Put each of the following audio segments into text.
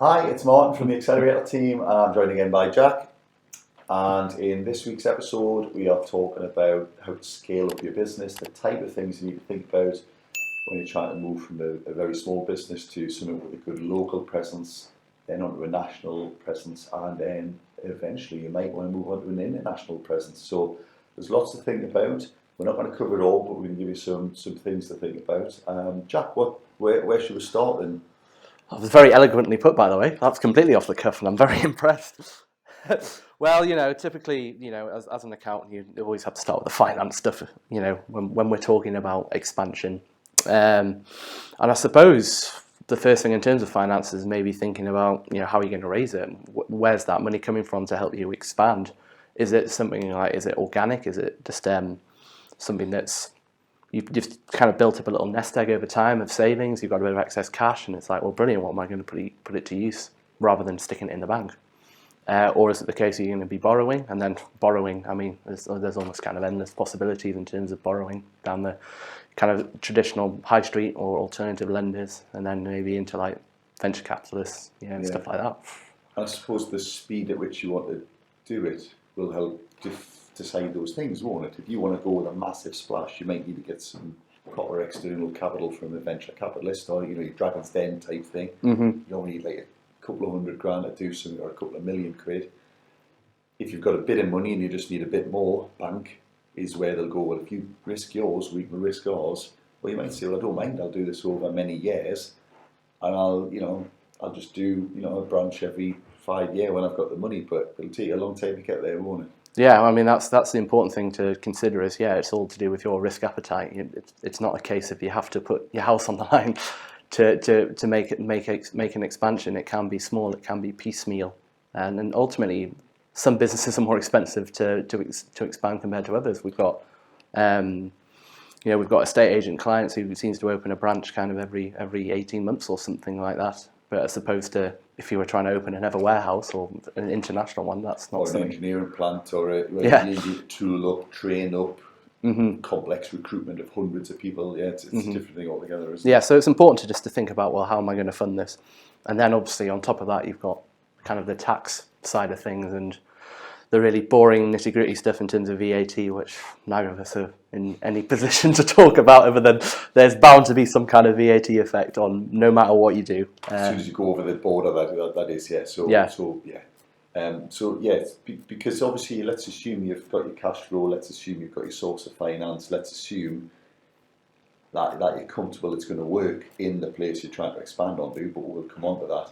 Hi, it's Martin from the Accelerator team, and I'm joined again by Jack. And in this week's episode, we are talking about how to scale up your business, the type of things you need to think about when you're trying to move from a very small business to something with a good local presence, then onto a national presence, and then eventually you might want to move on to an international presence. So there's lots to think about. We're not going to cover it all, but we're going to give you some things to think about. Jack, where should we start then? That was very eloquently put, by the way. That's completely off the cuff, and I'm very impressed. Well, typically, as an accountant, you always have to start with the finance stuff, when we're talking about expansion. And I suppose the first thing in terms of finance is maybe thinking about, how are you going to raise it? Where's that money coming from to help you expand? Is it something like, is it organic? Is it just something that's you've kind of built up a little nest egg over time of savings, you've got a bit of excess cash, and it's like, well, brilliant, what am I going to put it to use rather than sticking it in the bank? Or is it the case you're going to be borrowing? And then borrowing, I mean, there's almost kind of endless possibilities in terms of borrowing down the kind of traditional high street or alternative lenders, and then maybe into like venture capitalists, stuff like that. I suppose the speed at which you want to do it will help decide those things, won't it? If you want to go with a massive splash, you might need to get some proper external capital from a venture capitalist, or your Dragon's Den type thing. Mm-hmm. You only need like a couple of $100,000 to do something, or a couple of million quid. If you've got a bit of money and you just need a bit more, bank is where they'll go. Well, if you risk yours, we can risk ours. Well, you might say, well, I don't mind. I'll do this over many years, and I'll just do a branch every 5 years when I've got the money. But it'll take a long time to get there, won't it? Yeah, I mean that's the important thing to consider is it's all to do with your risk appetite. It's not a case of you have to put your house on the line to make an expansion. It can be small, it can be piecemeal, and then ultimately some businesses are more expensive to expand compared to others. We've got we've got estate agent clients who seems to open a branch kind of every 18 months or something like that. But as opposed to if you were trying to open another warehouse or an international one, that's not or something. An engineering plant, or you need to tool up, train up, complex recruitment of hundreds of people. Yeah, it's a different thing altogether, isn't it? Yeah, so it's important to think about, well, how am I going to fund this? And then obviously on top of that, you've got kind of the tax side of things and the really boring nitty-gritty stuff in terms of VAT, which neither of us are in any position to talk about, other than there's bound to be some kind of VAT effect on no matter what you do. As soon as you go over the border, that is, yeah. Because obviously, let's assume you've got your cash flow, let's assume you've got your source of finance, let's assume that you're comfortable it's going to work in the place you're trying to expand onto, but we'll come on to that.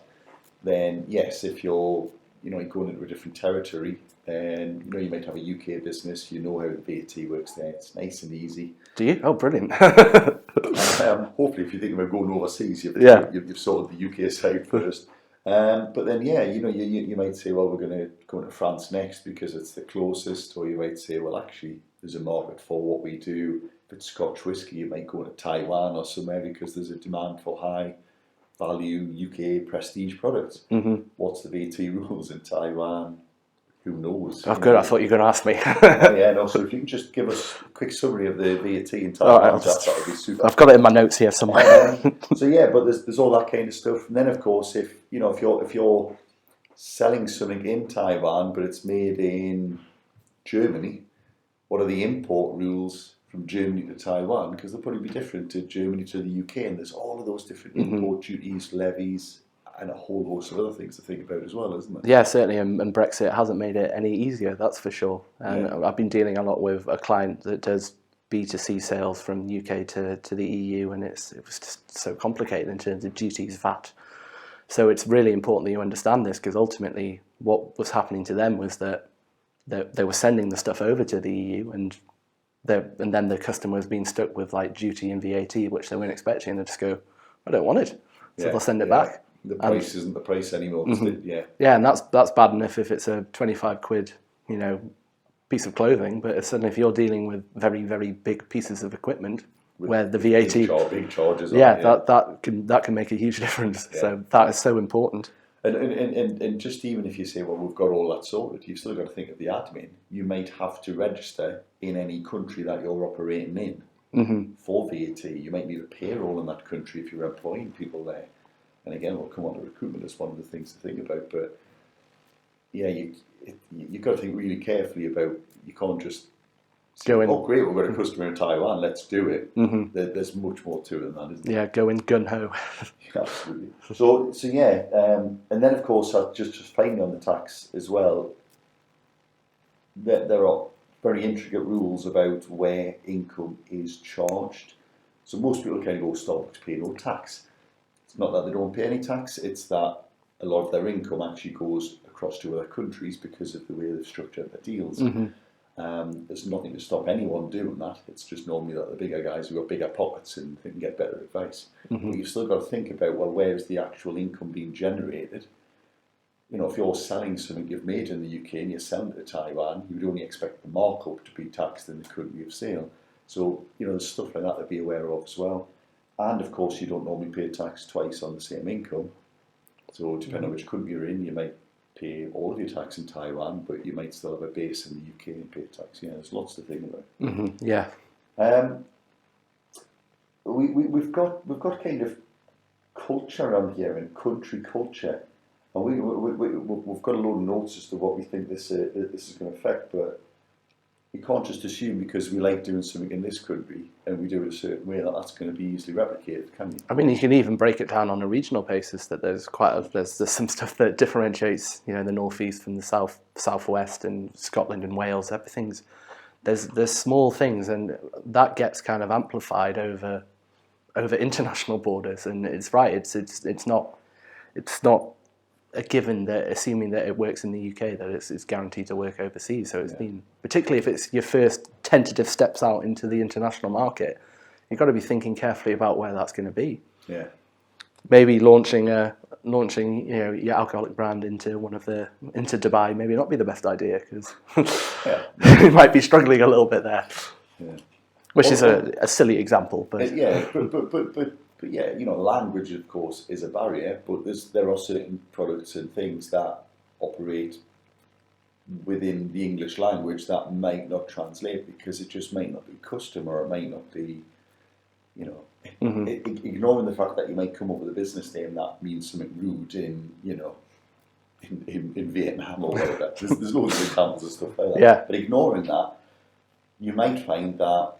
Then, yes, if you're going into a different territory, and you might have a UK business, you know how the VAT works there. It's nice and easy. Do you? Oh, brilliant. Hopefully, if you're thinking about going overseas, you've sorted the UK side first. But then, you might say, well, we're going to go into France next because it's the closest, or you might say, well, actually, there's a market for what we do. If it's Scotch whisky, you might go to Taiwan or somewhere because there's a demand for high value UK prestige products. Mm-hmm. What's the VAT rules in Taiwan? Who knows? Oh, good. I thought you were going to ask me. So if you can just give us a quick summary of the VAT in Taiwan, that would be super. I've got it in my notes here somewhere. But there's all that kind of stuff. And then, of course, if you're selling something in Taiwan but it's made in Germany, what are the import rules from Germany to Taiwan? Because they'll probably be different to Germany to the UK, and there's all of those different import duties, levies, and a whole host of other things to think about as well, isn't it? Yeah, certainly, and Brexit hasn't made it any easier, that's for sure. And I've been dealing a lot with a client that does B2C sales from UK to the EU, and it was just so complicated in terms of duties, VAT. So it's really important that you understand this, because ultimately what was happening to them was that they were sending the stuff over to the EU, and then the customer was being stuck with like duty and VAT, which they weren't expecting, and they just go, I don't want it. So they'll send it back. The price isn't the price anymore. Yeah, and that's bad enough if it's a 25 quid, piece of clothing, but suddenly if you're dealing with very, very big pieces of equipment where the VAT, big charges, that can make a huge difference. Yeah. So that is so important. And just even if you say, well, we've got all that sorted, you've still got to think of the admin. You might have to register in any country that you're operating in for VAT. You might need a payroll in that country if you're employing people there. And again, we'll come on to recruitment as one of the things to think about. But yeah, you've got to think really carefully about, you can't just say, oh great, we've got a customer in Taiwan, let's do it. There's much more to it than that, isn't there? Yeah, go in gun-ho. Absolutely. So yeah, and then of course, just finally on the tax as well, there are very intricate rules about where income is charged. So most people kind of go, Starbucks pay no tax. It's not that they don't pay any tax, it's that a lot of their income actually goes across to other countries because of the way they've structured their deals. There's nothing to stop anyone doing that. It's just normally that the bigger guys who've got bigger pockets and can get better advice. But you've still got to think about, well, where's the actual income being generated? You know, if you're selling something you've made in the UK and you're selling it to Taiwan, you would only expect the markup to be taxed in the country of sale. So, you know, there's stuff like that to be aware of as well. And of course, you don't normally pay tax twice on the same income. So depending on which country you're in, you might pay all of your tax in Taiwan, but you might still have a base in the UK and pay tax. Yeah, there's lots to think about. Yeah. We've got kind of culture around here and country culture, and we've got a load of notes as to what we think this is going to affect, but you can't just assume because we like doing something in this country and we do it a certain way that that's going to be easily replicated, can you? I mean, you can even break it down on a regional basis. That there's some stuff that differentiates, you know, the northeast from the southwest, and Scotland and Wales. Everything's there's small things, and that gets kind of amplified over international borders. And it's right. It's not a given that assuming that it works in the UK that it's guaranteed to work overseas. So it's been, particularly if it's your first tentative steps out into the international market, you've got to be thinking carefully about where that's going to be. Yeah. Maybe launching you know, your alcoholic brand into Dubai maybe not be the best idea, because you might be struggling a little bit there. Yeah. Which is a silly example, but But yeah, you know, language, of course, is a barrier, but there are certain products and things that operate within the English language that might not translate because it just might not be custom, or it might not be, you know, ignoring the fact that you might come up with a business name that means something rude in, you know, in Vietnam or whatever. There's loads of examples of stuff like that. Yeah. But ignoring that, you might find that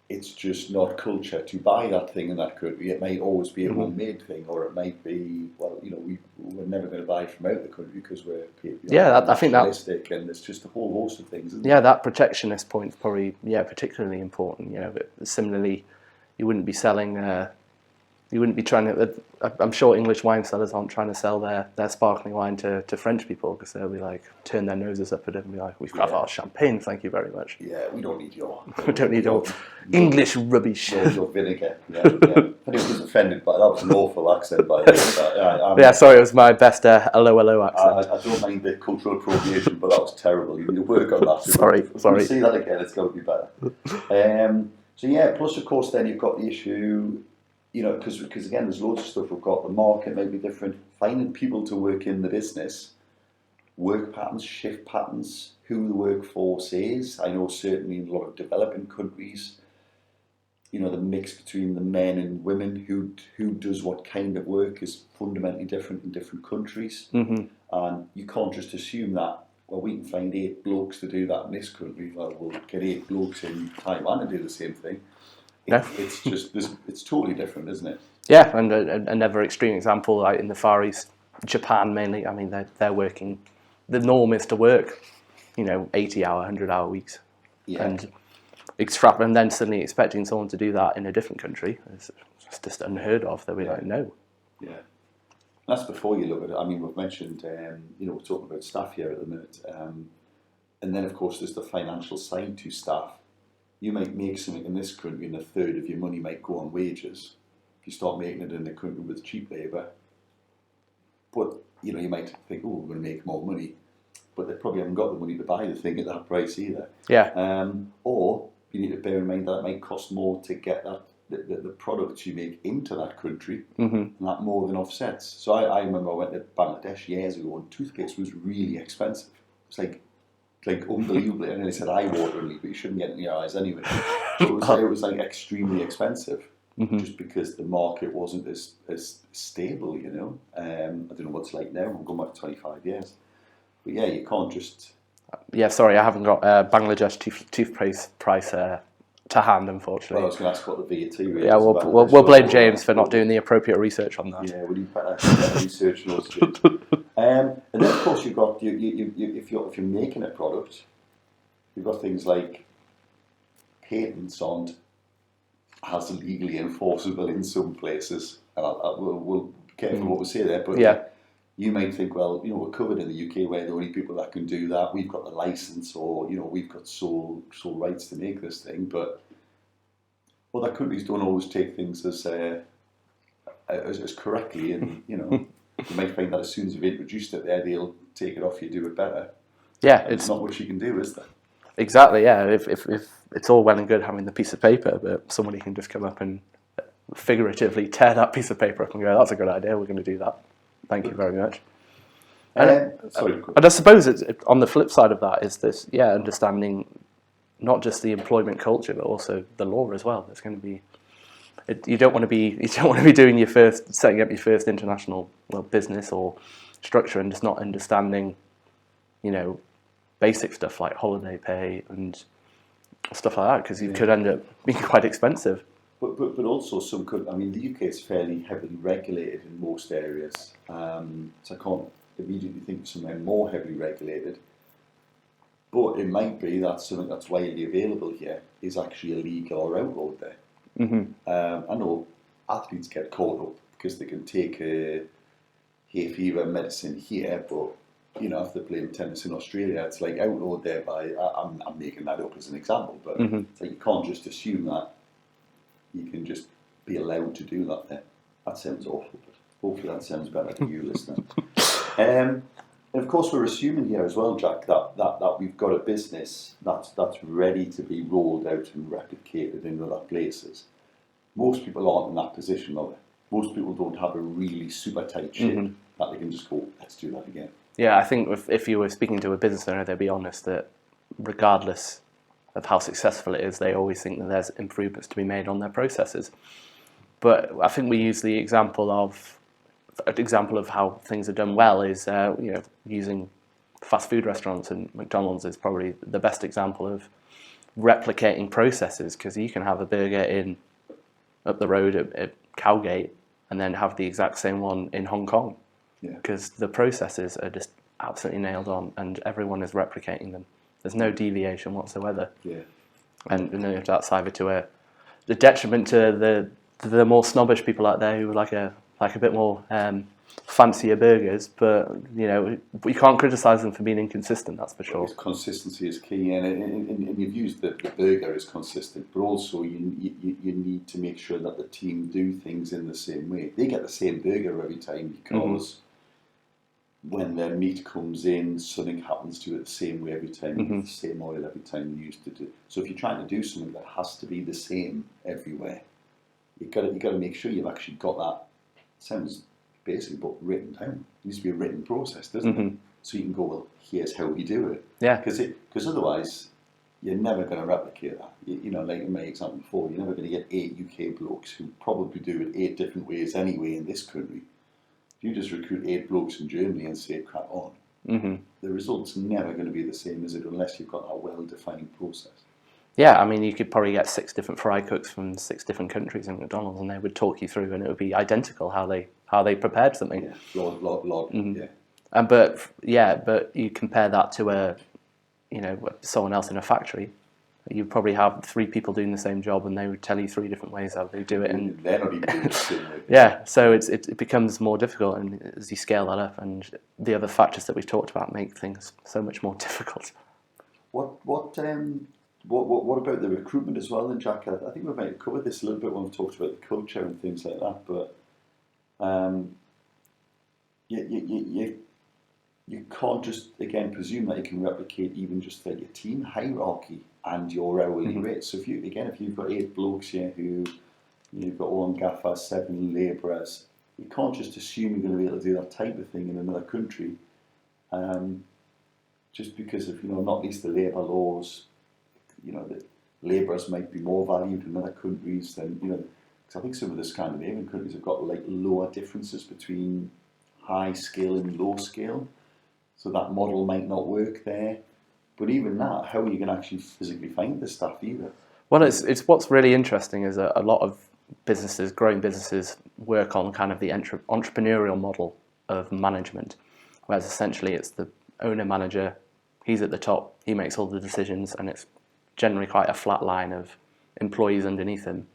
it's just not culture to buy that thing in that country. It might always be a homemade thing, or it might be, well, you know, we're never going to buy from out the country because we're I think nationalistic, and it's just a whole host of things. Isn't it? That protectionist point is probably particularly important. You know, but similarly, you wouldn't be selling. You wouldn't be trying to. I'm sure English wine sellers aren't trying to sell their sparkling wine to French people, because they'll be like, turn their noses up at it and be like, we've got our champagne, thank you very much. Yeah, we don't need your. We don't need your English rubbish. Your vinegar. Yeah. Anyone was offended by that. Was an awful accent, by the way. Sorry, it was my best hello accent. I don't mind the cultural appropriation, but that was terrible. You need to work on that. Sorry. If you see that again, it's got to be better. So yeah, plus of course then you've got the issue. You know, because again, there's loads of stuff we've got. The market might be different. Finding people to work in the business, work patterns, shift patterns, who the workforce is. I know certainly in a lot of developing countries, you know, the mix between the men and women who does what kind of work is fundamentally different in different countries. And you can't just assume that, well, we can find 8 blokes to do that in this country. Well, we'll get 8 blokes in Taiwan to do the same thing. It's just it's totally different, isn't it? Yeah, and another extreme example, like in the Far East, Japan mainly. I mean, they're working. The norm is to work, you know, 80-hour, 100-hour weeks, and then suddenly expecting someone to do that in a different country is just unheard of. They'll be like, no. Yeah, that's before you look at it. I mean, we've mentioned, you know, we're talking about staff here at the minute, and then of course there's the financial side to staff. You might make something in this country and a third of your money might go on wages. If you start making it in a country with cheap labour, but you know, you might think, oh, we're going to make more money, but they probably haven't got the money to buy the thing at that price either. Yeah. Or you need to bear in mind that it might cost more to get that the products you make into that country, and that more than offsets. So I remember I went to Bangladesh years ago, and toothpaste was really expensive. It's like unbelievably, and they said eye wateringly, but you shouldn't get it in your eyes anyway. So it was like extremely expensive. just because the market wasn't as stable, you know. I don't know what's like now. I'm going back 25 years. But yeah, you can't just... Yeah, sorry, I haven't got Bangladesh toothpaste price to hand, unfortunately. Well, I was going to ask what the VAT rate Yeah, is. we'll blame James for not doing the appropriate research on that. Yeah, well, you better research those things. And then, of course, you've got if you're making a product, you've got things like patents on as legally enforceable in some places. And we'll be careful what we say there, but yeah. You might think, well, you know, we're covered in the UK, we're the only people that can do that. We've got the license, or you know, we've got sole rights to make this thing. But other countries don't always take things as correctly, and you know, you might find that as soon as you've introduced it, there they'll take it off you, do it better. Yeah, it's not much you can do, is there? Exactly. Yeah, if it's all well and good having the piece of paper, but somebody can just come up and figuratively tear that piece of paper up and go, "That's a good idea. We're going to do that. Thank you very much." And I suppose on the flip side of that is this, understanding not just the employment culture but also the law as well. It's going to be, you don't want to be doing setting up your first international business or structure and just not understanding, you know, basic stuff like holiday pay and stuff like that, because you could end up being quite expensive. But also the UK is fairly heavily regulated in most areas, so I can't immediately think of somewhere more heavily regulated. But it might be that something that's widely available here is actually illegal or outlawed there. I know athletes get caught up because they can take a hay fever medicine here, but you know, if they're playing tennis in Australia, it's like outlawed there by, I'm making that up as an example, but it's like you can't just assume that you can just be allowed to do that there. That sounds awful, but hopefully that sounds better to you, listener. And of course, we're assuming here as well, Jack, that we've got a business that's ready to be rolled out and replicated in other places. Most people aren't in that position, are they? Most people don't have a really super tight ship that they can just go, let's do that again. Yeah, I think if you were speaking to a business owner, they'd be honest that regardless of how successful it is, they always think that there's improvements to be made on their processes. But I think we use the example of how things are done well is using fast food restaurants, and McDonald's is probably the best example of replicating processes, because you can have a burger up the road at Cowgate and then have the exact same one in Hong Kong, because the processes are just absolutely nailed on and everyone is replicating them. There's no deviation whatsoever. Yeah. And that's either to the detriment to the more snobbish people out there who like a bit more fancier burgers, but you can't criticise them for being inconsistent. That's for sure. Well, consistency is key, and you've used the burger as consistent, but also you need to make sure that the team do things in the same way. They get the same burger every time because when their meat comes in, something happens to it the same way every time, with the same oil every time you used to do. So if you're trying to do something that has to be the same everywhere, you've got to make sure you've actually got that. Sounds basically but written down. It needs to be a written process, doesn't it? So you can go, well, here's how we do it. Yeah. Because otherwise, you're never going to replicate that. Like in my example before, you're never going to get 8 UK blokes who probably do it 8 different ways anyway in this country. If you just recruit 8 blokes in Germany and say crack on, the result's never going to be the same, is it, unless you've got that well-defined process. Yeah, I mean, you could probably get 6 different fry cooks from 6 different countries in McDonald's, and they would talk you through, and it would be identical how they prepared something. Yeah, log. Yeah. But you compare that to someone else in a factory. You probably have 3 people doing the same job, and they would tell you 3 different ways how they do it, and they're not even doing the same way. Yeah, so it becomes more difficult, and as you scale that up, and the other factors that we've talked about make things so much more difficult. What about the recruitment as well then, Jack? I think we might have covered this a little bit when we talked about the culture and things like that, but you can't just, again, presume that you can replicate even just like your team hierarchy and your hourly rate. So if you've got 8 blokes here who you've got 1 gaffer, 7 labourers, you can't just assume you're going to be able to do that type of thing in another country, just because of not least the labour laws. The labourers might be more valued in other countries than because I think some of the Scandinavian countries have got like lower differences between high scale and low scale, so that model might not work there. But even that, how are you going to actually physically find the staff either? Well, it's what's really interesting is a lot of businesses, growing businesses, work on kind of the entrepreneurial model of management, whereas essentially it's the owner manager, he's at the top, he makes all the decisions, and it's generally quite a flat line of employees underneath him,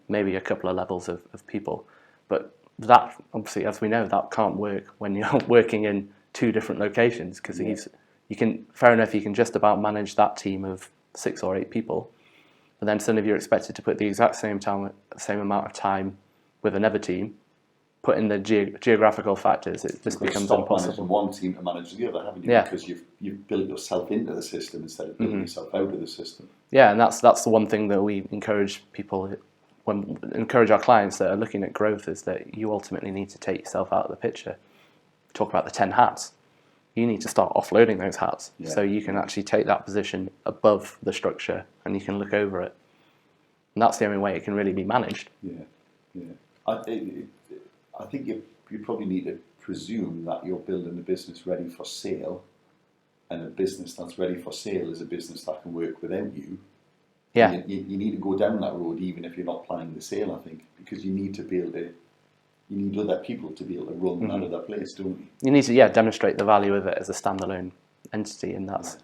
maybe a couple of levels of people. But that, obviously, as we know, that can't work when you're working in two different locations, because fair enough, you can just about manage that team of 6 or 8 people, but then suddenly you're expected to put the exact same amount of time with another team. Put in the geographical factors, it just becomes impossible. One team to manage the other, haven't you? Because you've built yourself into the system instead of building yourself out of the system. Yeah, and that's the one thing that we encourage people, encourage our clients that are looking at growth, is that you ultimately need to take yourself out of the picture. Talk about the 10 hats. You need to start offloading those hats, so you can actually take that position above the structure and you can look over it. And that's the only way it can really be managed. I think you probably need to presume that you're building a business ready for sale, and a business that's ready for sale is a business that can work without you. Yeah. You need to go down that road even if you're not planning the sale, I think, because you need to be able to, you need other people to be able to run that other place, don't you? You need to demonstrate the value of it as a standalone entity, and that's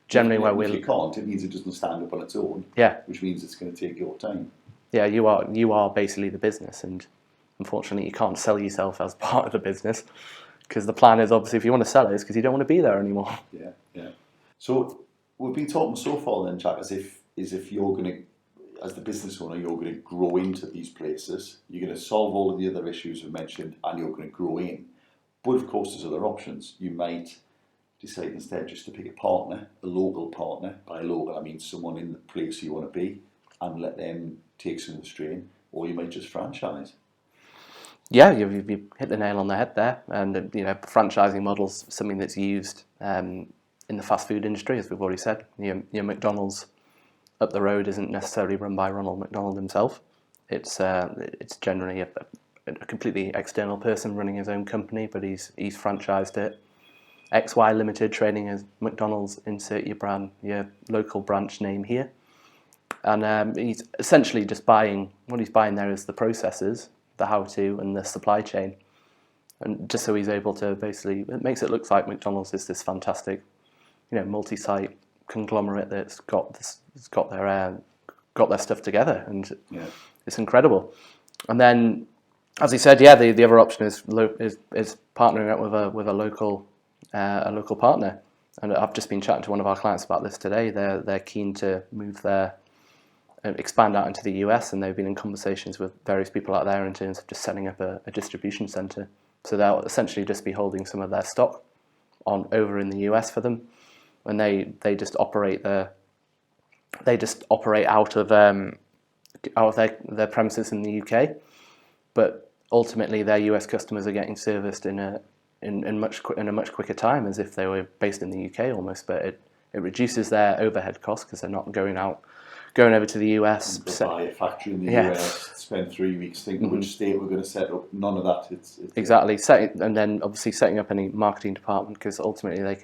generally where we're... If you can't, it means it doesn't stand up on its own, which means it's going to take your time. Yeah, you are basically the business, and unfortunately, you can't sell yourself as part of the business, because the plan is obviously if you want to sell it, it's because you don't want to be there anymore. Yeah. So we've been talking so far then, Jack, as if you're going to, as the business owner, you're going to grow into these places. You're going to solve all of the other issues we've mentioned, and you're going to grow in. But of course, there's other options. You might decide instead just to pick a partner, a local partner. By local, I mean someone in the place you want to be, and let them take some of the strain. Or you might just franchise. Yeah, you hit the nail on the head there. And franchising model's something that's used in the fast food industry, as we've already said. Your McDonald's up the road isn't necessarily run by Ronald McDonald himself. It's generally a completely external person running his own company, but he's franchised it. XY Limited, trading as McDonald's, insert your local branch name here. And he's essentially just what he's buying there is the processes, the how-to, and the supply chain. And just so he's able to basically, it makes it look like McDonald's is this fantastic, multi-site conglomerate that's got their stuff together, and it's incredible. And then, as he said, the other option is partnering up with a local partner. And I've just been chatting to one of our clients about this today. They're keen to move expand out into the US, and they've been in conversations with various people out there in terms of just setting up a distribution center. So they'll essentially just be holding some of their stock over in the US for them, and they just operate out of their premises in the UK, but ultimately their US customers are getting serviced in a much quicker time, as if they were based in the UK almost. But it reduces their overhead costs because they're not going over to the US, buy a factory in the US, spend 3 weeks thinking which state we're going to set up. None of that. It's exactly and then obviously setting up any marketing department, because ultimately they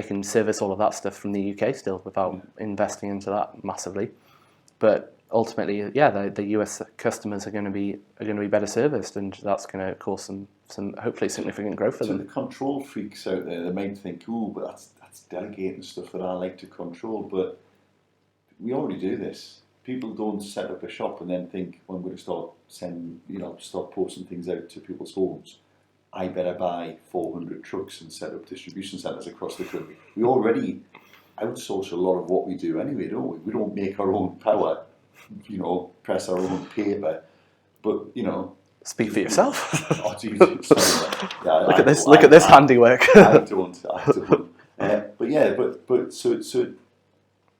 can service all of that stuff from the UK still without investing into that massively. But ultimately, the US customers are going to be better serviced, and that's going to cause some hopefully significant growth for them. The control freaks out there, they might think, but that's delegating stuff that I like to control, but we already do this. People don't set up a shop and then think, well, I'm going to start posting things out to people's homes. I better buy 400 trucks and set up distribution centres across the country. We already outsource a lot of what we do anyway, don't we? We don't make our own power, press our own paper, but, Speak for yourself. Oh, Jesus. Look at this handiwork. I don't. But so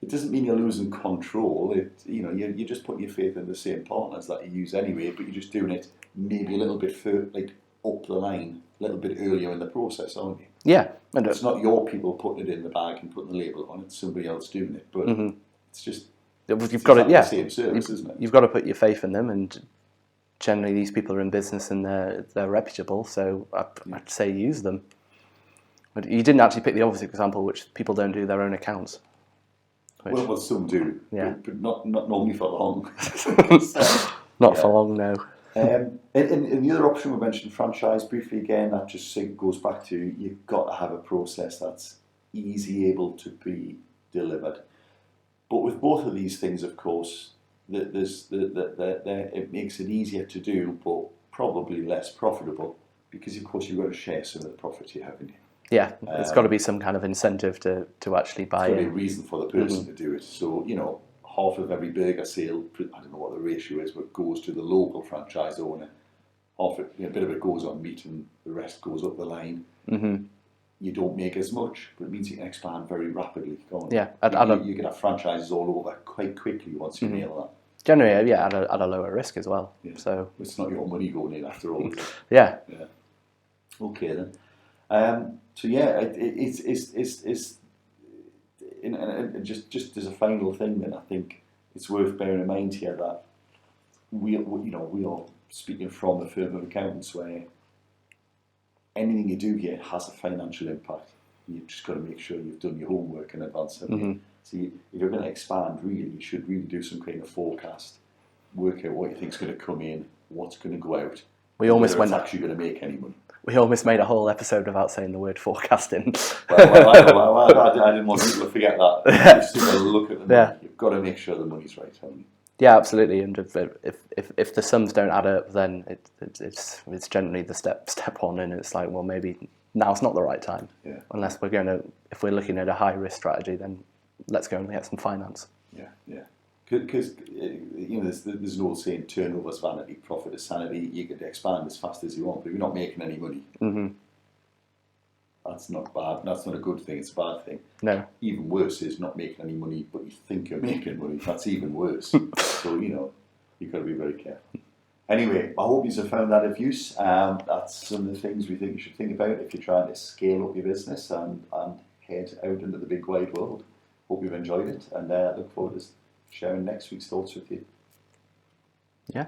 it doesn't mean you're losing control. You're just putting your faith in the same partners that you use anyway, but you're just doing it maybe a little bit further, up the line, a little bit earlier in the process, aren't you? Yeah. It's not your people putting it in the bag and putting the label on it, it's somebody else doing it. But it's just You've got to, the same service, isn't it? You've got to put your faith in them, and generally these people are in business and they're reputable. So I'd say use them. But you didn't actually pick the obvious example, which people don't do their own accounts. Well, some do, but not normally for long. Not for long, no. And the other option we mentioned, franchise, briefly again, that just goes back to you've got to have a process that's easy able to be delivered. But with both of these things, of course, it makes it easier to do, but probably less profitable, because of course you've got to share some of the profit you have in you. Yeah, there's got to be some kind of incentive to actually buy it. There's got to be a reason for the person to do it. So, half of every burger sale, I don't know what the ratio is, but goes to the local franchise owner. Half it, a bit of it goes on meat and the rest goes up the line. Mm-hmm. You don't make as much, but it means you can expand very rapidly. Yeah, you can have franchises all over quite quickly once you nail that. Generally, at a lower risk as well. Yeah. So it's not your money going in after all. Yeah. Okay then. So yeah, it's and just as a final thing, then I think it's worth bearing in mind here that we are speaking from a firm of accountants where anything you do here has a financial impact. You've just got to make sure you've done your homework in advance. Mm-hmm. So if you're going to expand, really, you should really do some kind of forecast, work out what you think's going to come in, what's going to go out. It's actually going to make any money. We almost made a whole episode without saying the word forecasting. I didn't want people to forget that. You've still got to look at the money. Yeah. You've got to make sure the money's right, haven't you? Yeah, absolutely. And if the sums don't add up, then it's generally the step one, and it's like, well, maybe now's not the right time. Yeah. Unless if we're looking at a high risk strategy, then let's go and get some finance. Yeah. Because there's an old saying, turnover's vanity, profit is sanity. You can expand as fast as you want, but if you're not making any money, that's not bad. That's not a good thing. It's a bad thing. No. Even worse is not making any money, but you think you're making money. That's even worse. So you've got to be very careful. Anyway, I hope you have found that of use. That's some of the things we think you should think about if you're trying to scale up your business and head out into the big wide world. Hope you've enjoyed it, and look forward to sharing next week's thoughts with you. Yeah.